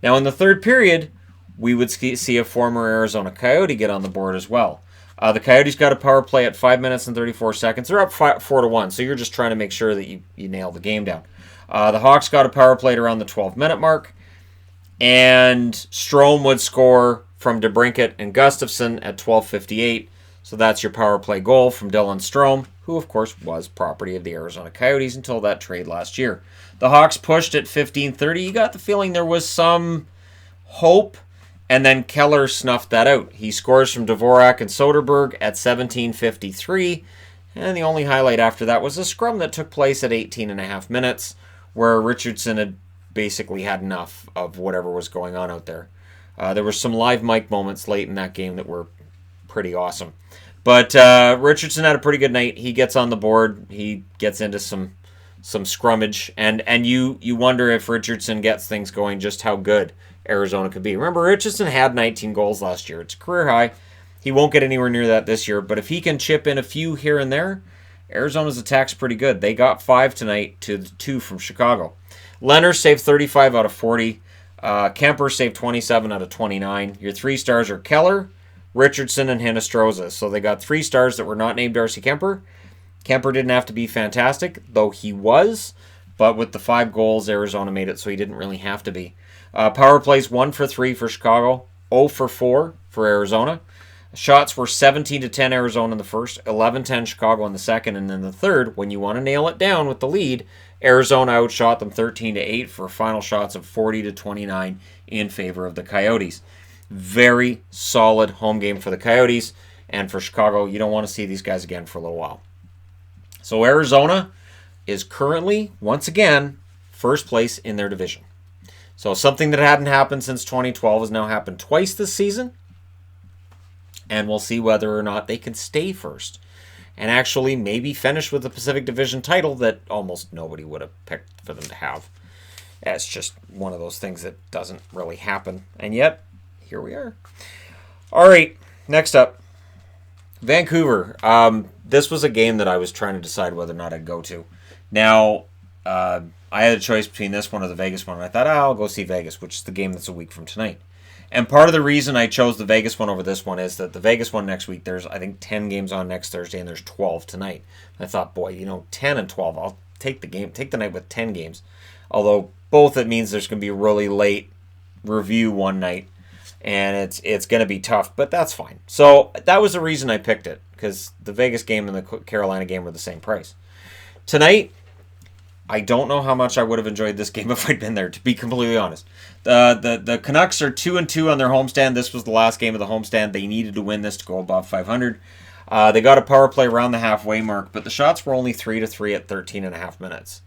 Now in the third period, we would see a former Arizona Coyote get on the board as well. The Coyotes got a power play at 5 minutes and 34 seconds. They're up 4-1, so you're just trying to make sure that you nail the game down. The Hawks got a power play at around the 12-minute mark. And Strome would score from DeBrincat and Gustafsson at 12:58. So that's your power play goal from Dylan Strome, who of course was property of the Arizona Coyotes until that trade last year. The Hawks pushed at 15:30. You got the feeling there was some hope, and then Keller snuffed that out. He scores from Dvorak and Soderberg at 17:53. And the only highlight after that was a scrum that took place at 18.5 minutes, where Richardson had basically had enough of whatever was going on out there. There were some live mic moments late in that game that were pretty awesome. But Richardson had a pretty good night. He gets on the board. He gets into some scrummage. And you wonder if Richardson gets things going, just how good Arizona could be. Remember, Richardson had 19 goals last year. It's a career high. He won't get anywhere near that this year. But if he can chip in a few here and there, Arizona's attack's pretty good. They got 5 tonight to the 2 from Chicago. Leonard saved 35 out of 40. Kemper saved 27 out of 29. Your 3 stars are Keller, Richardson, and Hinostroza. So they got 3 stars that were not named Darcy Kemper. Kemper didn't have to be fantastic, though he was. But with the 5 goals, Arizona made it, so he didn't really have to be. Power plays 1 for 3 for Chicago, 0 for 4 for Arizona. Shots were 17-10 Arizona in the first, 11-10 Chicago in the second, and then the third, when you want to nail it down with the lead, Arizona outshot them 13-8 for final shots of 40-29 in favor of the Coyotes. Very solid home game for the Coyotes, and for Chicago, you don't want to see these guys again for a little while. So Arizona is currently, once again, first place in their division. So something that hadn't happened since 2012 has now happened twice this season. And we'll see whether or not they can stay first. And actually maybe finish with the Pacific Division title that almost nobody would have picked for them to have. It's just one of those things that doesn't really happen. And yet, here we are. All right, next up. Vancouver. This was a game that I was trying to decide whether or not I'd go to. Now, I had a choice between this one or the Vegas one. And I thought, I'll go see Vegas, which is the game that's a week from tonight. And part of the reason I chose the Vegas one over this one is that the Vegas one next week, there's, I think, 10 games on next Thursday, and there's 12 tonight. I thought, boy, 10 and 12, I'll take the night with 10 games. Although, both it means there's going to be a really late review one night, and it's going to be tough, but that's fine. So, that was the reason I picked it, because the Vegas game and the Carolina game were the same price. Tonight, I don't know how much I would have enjoyed this game if I'd been there, to be completely honest. The Canucks are 2-2 on their homestand. This was the last game of the homestand. They needed to win this to go above 500. They got a power play around the halfway mark, but the shots were only 3-3 at 13.5 minutes.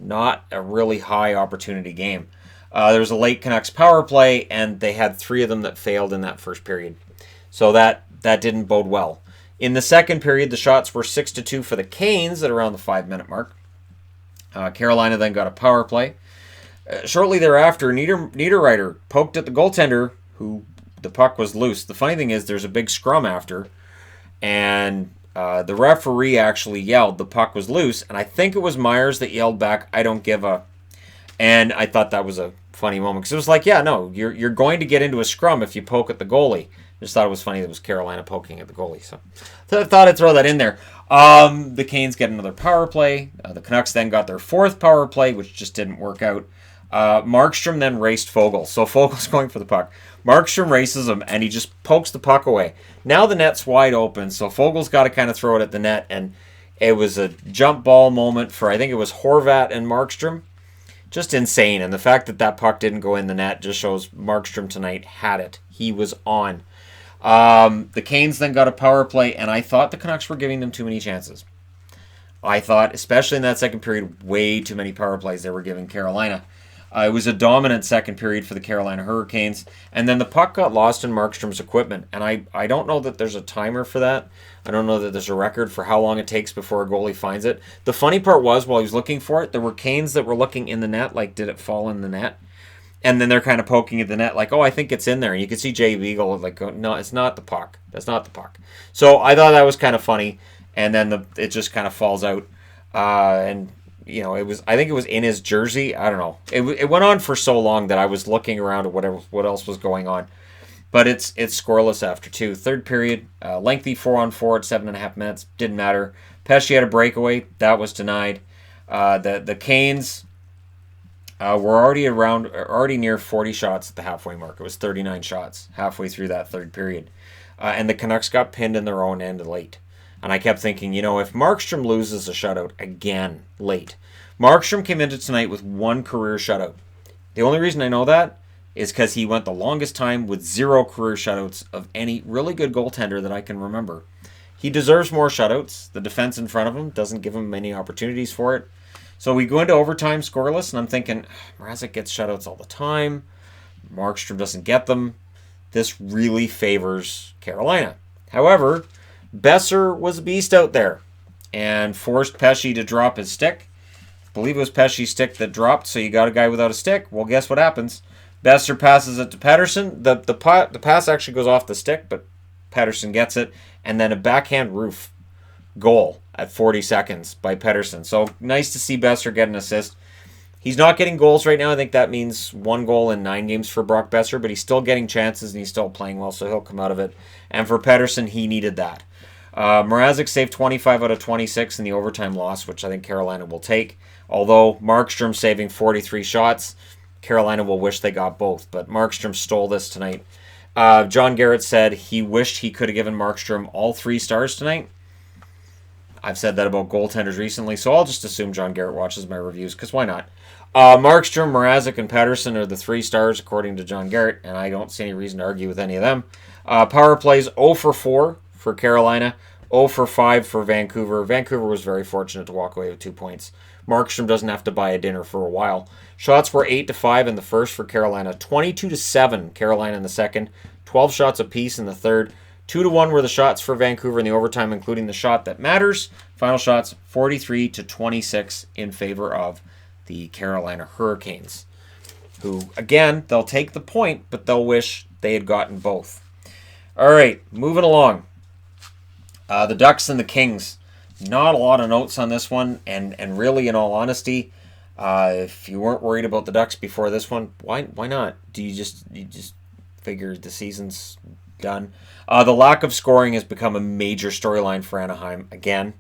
Not a really high opportunity game. There was a late Canucks power play, and they had 3 of them that failed in that first period. So that didn't bode well. In the second period, the shots were 6-2 for the Canes at around the 5-minute mark. Carolina then got a power play. Shortly thereafter, Niederreiter poked at the goaltender, who the puck was loose. The funny thing is there's a big scrum after, and the referee actually yelled the puck was loose, and I think it was Myers that yelled back, "I don't give a..." And I thought that was a funny moment, because it was like, yeah, no, you're going to get into a scrum if you poke at the goalie. I just thought it was funny that it was Carolina poking at the goalie, so I thought I'd throw that in there. The Canes get another power play. The Canucks then got their 4th power play, which just didn't work out. Markstrom then raced Foegele. So Fogel's going for the puck. Markstrom races him, and he just pokes the puck away. Now the net's wide open, so Fogel's got to kind of throw it at the net, and it was a jump ball moment for, I think it was Horvat and Markstrom. Just insane, and the fact that that puck didn't go in the net just shows Markstrom tonight had it. He was on. The Canes then got a power play, and I thought the Canucks were giving them too many chances. I thought, especially in that second period, way too many power plays they were giving Carolina. It was a dominant second period for the Carolina Hurricanes, and then the puck got lost in Markstrom's equipment, and I don't know that there's a timer for that. I don't know that there's a record for how long it takes before a goalie finds it. The funny part was, while he was looking for it, there were Canes that were looking in the net, like, did it fall in the net? And then they're kind of poking at the net like, oh, I think it's in there. And you can see Jay Beagle like, no, it's not the puck. That's not the puck. So I thought that was kind of funny. And then it just kind of falls out. And, I think it was in his jersey. I don't know. It went on for so long that I was looking around at what else was going on. But it's scoreless after 2. Third period, lengthy 4-on-4 at 7.5 minutes. Didn't matter. Pesce had a breakaway. That was denied. The Canes... we're already near 40 shots at the halfway mark. It was 39 shots halfway through that third period. And the Canucks got pinned in their own end late. And I kept thinking, if Markstrom loses a shutout again late. Markstrom came into tonight with 1 career shutout. The only reason I know that is because he went the longest time with 0 career shutouts of any really good goaltender that I can remember. He deserves more shutouts. The defense in front of him doesn't give him many opportunities for it. So we go into overtime scoreless, and I'm thinking, Mrazek gets shutouts all the time. Markstrom doesn't get them. This really favors Carolina. However, Besser was a beast out there and forced Pesce to drop his stick. I believe it was Pesce's stick that dropped, so you got a guy without a stick. Well, guess what happens? Besser passes it to Pettersson. The pass actually goes off the stick, but Pettersson gets it, and then a backhand roof goal. at 40 seconds by Pettersson. So nice to see Besser get an assist. He's not getting goals right now. I think that means 1 goal in 9 games for Brock Besser, but he's still getting chances and he's still playing well, so he'll come out of it. And for Pettersson, he needed that. Mrazek saved 25 out of 26 in the overtime loss, which I think Carolina will take. Although Markstrom saving 43 shots, Carolina will wish they got both. But Markstrom stole this tonight. John Garrett said he wished he could have given Markstrom all 3 stars tonight. I've said that about goaltenders recently, so I'll just assume John Garrett watches my reviews, because why not? Markstrom, Mrazek, and Pettersson are the 3 stars, according to John Garrett, and I don't see any reason to argue with any of them. Power plays 0 for 4 for Carolina, 0 for 5 for Vancouver. Vancouver was very fortunate to walk away with 2 points. Markstrom doesn't have to buy a dinner for a while. Shots were 8-5 in the first for Carolina, 22-7 Carolina in the second, 12 shots apiece in the third. 2-1 were the shots for Vancouver in the overtime, including the shot that matters. Final shots 43-26 in favor of the Carolina Hurricanes, who, again, they'll take the point, but they'll wish they had gotten both. All right, moving along. The Ducks and the Kings. Not a lot of notes on this one, and really, in all honesty, if you weren't worried about the Ducks before this one, why not? Do you just figure the season's done? The lack of scoring has become a major storyline for Anaheim again.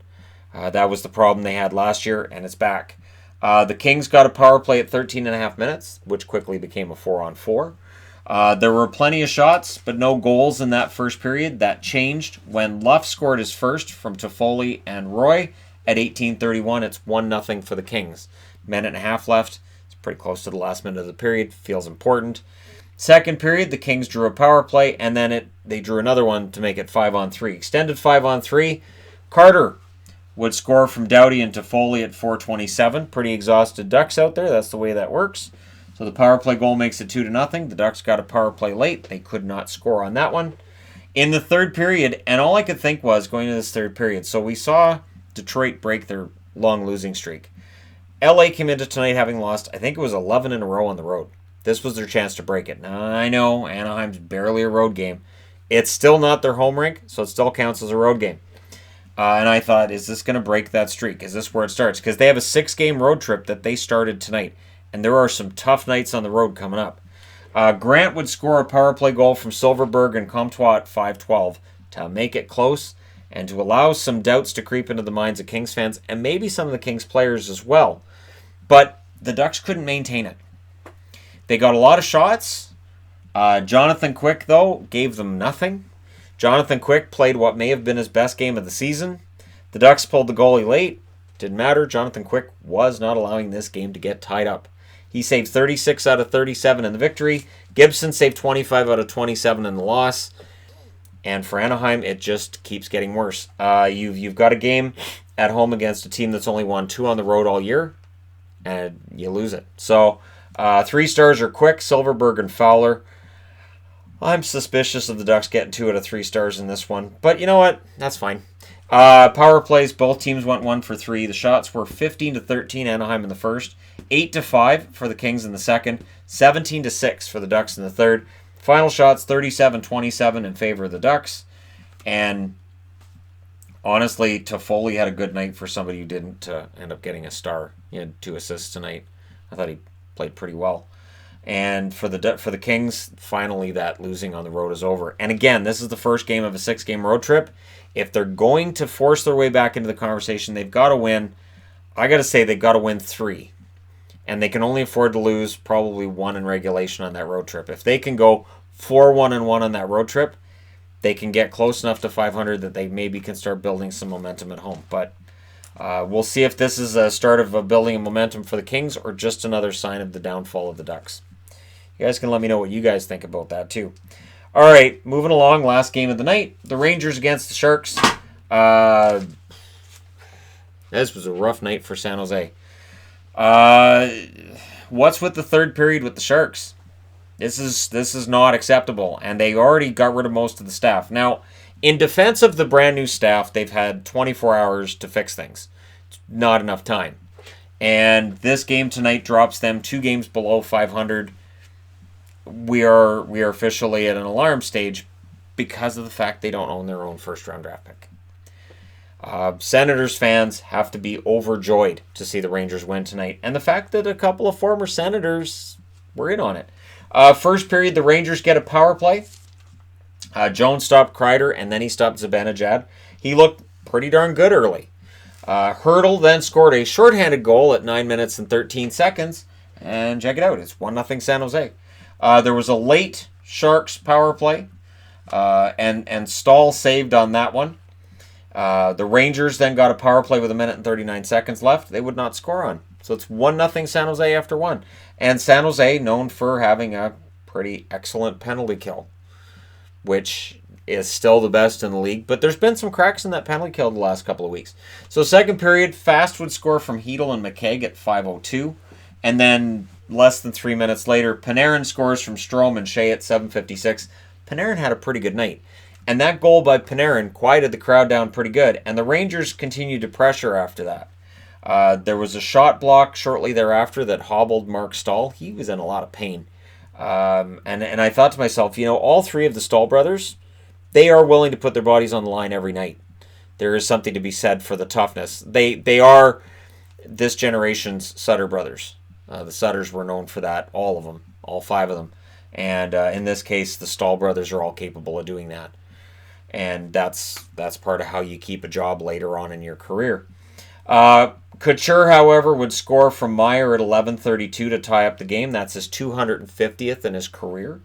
That was the problem they had last year, and it's back. The Kings got a power play at 13.5 minutes, which quickly became a 4-on-4. There were plenty of shots, but no goals in that first period. That changed when Luff scored his first from Toffoli and Roy at 18:31. It's 1-0 for the Kings. Minute and a half left. It's pretty close to the last minute of the period. Feels important. Second period, the Kings drew a power play, and then they drew another one to make it 5-on-3. Extended 5-on-3. Carter would score from Doughty and Toffoli at 4:27. Pretty exhausted Ducks out there. That's the way that works. So the power play goal makes it 2-0. The Ducks got a power play late. They could not score on that one. In the third period, and all I could think was going into this third period, so we saw Detroit break their long losing streak. LA came into tonight having lost, I think it was 11 in a row on the road. This was their chance to break it. Now, I know Anaheim's barely a road game. It's still not their home rink, so it still counts as a road game. And I thought, is this going to break that streak? Is this where it starts? Because they have a 6-game road trip that they started tonight. And there are some tough nights on the road coming up. Grant would score a power play goal from Silverberg and Comtois at 5:12 to make it close and to allow some doubts to creep into the minds of Kings fans and maybe some of the Kings players as well. But the Ducks couldn't maintain it. They got a lot of shots. Jonathan Quick, though, gave them nothing. Jonathan Quick played what may have been his best game of the season. The Ducks pulled the goalie late. Didn't matter. Jonathan Quick was not allowing this game to get tied up. He saved 36 out of 37 in the victory. Gibson saved 25 out of 27 in the loss. And for Anaheim, it just keeps getting worse. You've got a game at home against a team that's only won 2 on the road all year, and you lose it. So 3 stars are Quick, Silverberg, and Fowler. I'm suspicious of the Ducks getting 2 out of 3 stars in this one. But you know what? That's fine. Power plays, both teams went 1 for 3. The shots were 15-13 Anaheim in the first, 8-5 for the Kings in the second, 17-6 for the Ducks in the third. Final shots 37-27 in favor of the Ducks. And honestly, Toffoli had a good night for somebody who didn't end up getting a star. He had 2 assists tonight. I thought he played pretty well. And for the Kings, finally that losing on the road is over. And again, this is the first game of a 6-game road trip. If they're going to force their way back into the conversation, they've got to win. I got to say they've got to win 3. And they can only afford to lose probably 1 in regulation on that road trip. If they can go 4-1-1 on that road trip, they can get close enough to 500 that they maybe can start building some momentum at home. But we'll see if this is a start of a building of momentum for the Kings or just another sign of the downfall of the Ducks. You guys can let me know what you guys think about that too. All right, moving along, last game of the night. The Rangers against the Sharks. This was a rough night for San Jose. What's with the third period with the Sharks? This is not acceptable, and they already got rid of most of the staff. Now, in defense of the brand new staff, they've had 24 hours to fix things. It's not enough time. And this game tonight drops them 2 games below 500. We are officially at an alarm stage because of the fact they don't own their own first-round draft pick. Senators fans have to be overjoyed to see the Rangers win tonight. And the fact that a couple of former Senators were in on it. First period, the Rangers get a power play. Jones stopped Kreider, and then he stopped Zibanejad. He looked pretty darn good early. Hurdle then scored a shorthanded goal at 9 minutes and 13 seconds. And check it out, it's 1-0 San Jose. There was a late Sharks power play, and Stahl saved on that one. The Rangers then got a power play with 1 minute and 39 seconds left. They would not score on. So it's 1-0 San Jose after one. And San Jose, known for having a pretty excellent penalty kill, which is still the best in the league. But there's been some cracks in that penalty kill the last couple of weeks. So second period, Fast would score from Hedl and McKegg at 5:02. And then less than 3 minutes later, Panarin scores from Strome and Shea at 7:56. Panarin had a pretty good night. And that goal by Panarin quieted the crowd down pretty good. And the Rangers continued to pressure after that. There was a shot block shortly thereafter that hobbled Mark Stahl. He was in a lot of pain. And I thought to myself, all three of the Stahl brothers, they are willing to put their bodies on the line every night. There is something to be said for the toughness. They are this generation's Sutter brothers. The Sutters were known for that, all of them, all five of them. And in this case, the Stahl brothers are all capable of doing that. And that's part of how you keep a job later on in your career. Couture, however, would score from Meyer at 11:32 to tie up the game. That's his 250th in his career.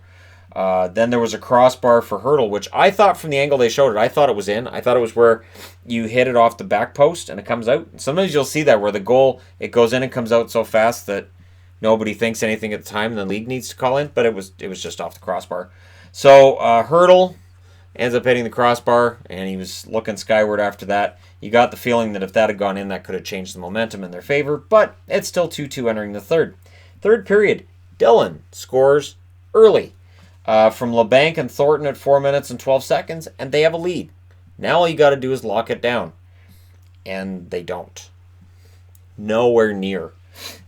Then there was a crossbar for Hurdle, which I thought from the angle they showed it, I thought it was in. I thought it was where you hit it off the back post and it comes out. Sometimes you'll see that where the goal, it goes in and comes out so fast that nobody thinks anything at the time and the league needs to call in, but it was just off the crossbar. So Hurdle ends up hitting the crossbar, and he was looking skyward after that. You got the feeling that if that had gone in, that could have changed the momentum in their favor, but it's still 2-2 entering the third. Third period, Dillon scores early from LeBanc and Thornton at 4 minutes and 12 seconds, and they have a lead. Now all you got to do is lock it down. And they don't. Nowhere near.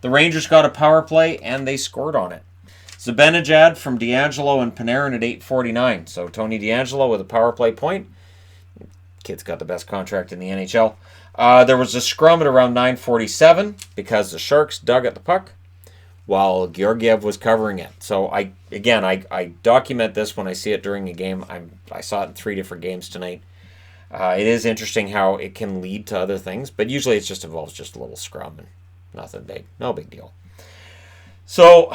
The Rangers got a power play, and they scored on it. Zibanejad from D'Angelo and Panarin at 8:49. So Tony D'Angelo with a power play point. Kid's got the best contract in the NHL. There was a scrum at around 9:47 because the Sharks dug at the puck while Georgiev was covering it. So I document this when I see it during a game. I saw it in 3 different games tonight. It is interesting how it can lead to other things, but usually it just involves just a little scrum and nothing big. No big deal. So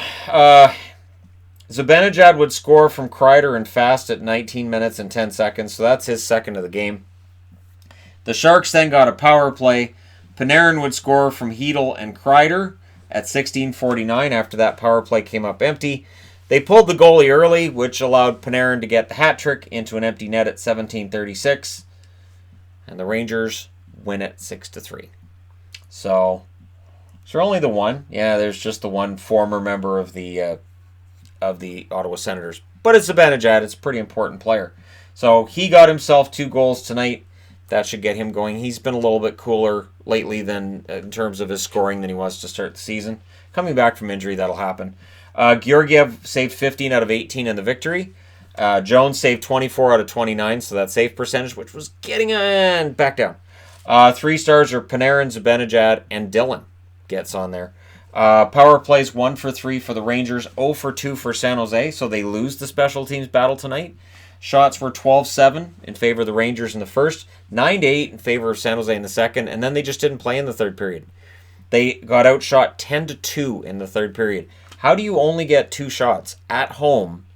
Zibanejad would score from Kreider and Fast at 19 minutes and 10 seconds, so that's his second of the game. The Sharks then got a power play. Panarin would score from Hedl and Kreider at 16:49 after that power play came up empty. They pulled the goalie early, which allowed Panarin to get the hat trick into an empty net at 17:36. And the Rangers win it 6-3. So, is there only the one? Yeah, there's just the one former member of the Ottawa Senators. But it's Zibanejad. It's a pretty important player. So he got himself 2 goals tonight. That should get him going. He's been a little bit cooler lately than in terms of his scoring than he was to start the season. Coming back from injury, that'll happen. Georgiev saved 15 out of 18 in the victory. Jones saved 24 out of 29, so that save percentage, which was getting back down. 3 stars are Panarin, Zibanejad, and Dillon gets on there. Power plays 1 for 3 for the Rangers, 0 for 2 for San Jose, so they lose the special teams battle tonight. Shots were 12-7 in favor of the Rangers in the first, 9-8 in favor of San Jose in the second, and then they just didn't play in the third period. They got outshot 10-2 in the third period. How do you only get 2 shots at home?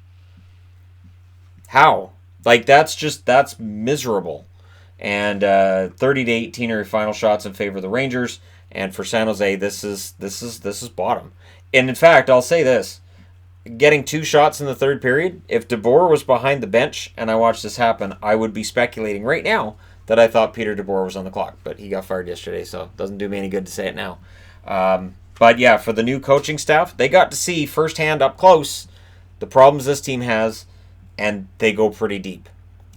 How? That's miserable. And 30-18 are your final shots in favor of the Rangers. And for San Jose, this is bottom. And in fact, I'll say this. Getting 2 shots in the third period, if DeBoer was behind the bench and I watched this happen, I would be speculating right now that I thought Peter DeBoer was on the clock. But he got fired yesterday, so it doesn't do me any good to say it now. But yeah, for the new coaching staff, they got to see firsthand up close the problems this team has, and they go pretty deep.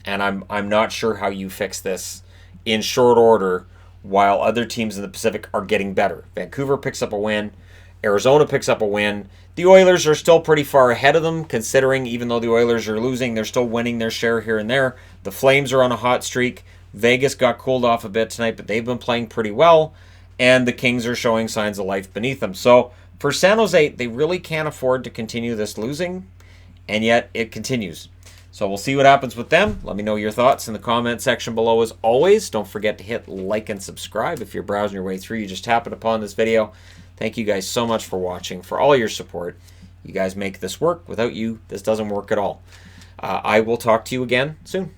And I'm not sure how you fix this in short order while other teams in the Pacific are getting better. Vancouver picks up a win. Arizona picks up a win. The Oilers are still pretty far ahead of them, considering even though the Oilers are losing, they're still winning their share here and there. The Flames are on a hot streak. Vegas got cooled off a bit tonight, but they've been playing pretty well, and the Kings are showing signs of life beneath them. So for San Jose, they really can't afford to continue this losing, and yet it continues. So we'll see what happens with them. Let me know your thoughts in the comment section below as always. Don't forget to hit like and subscribe if you're browsing your way through. You just happened upon this video. Thank you guys so much for watching, for all your support. You guys make this work. Without you, this doesn't work at all. I will talk to you again soon.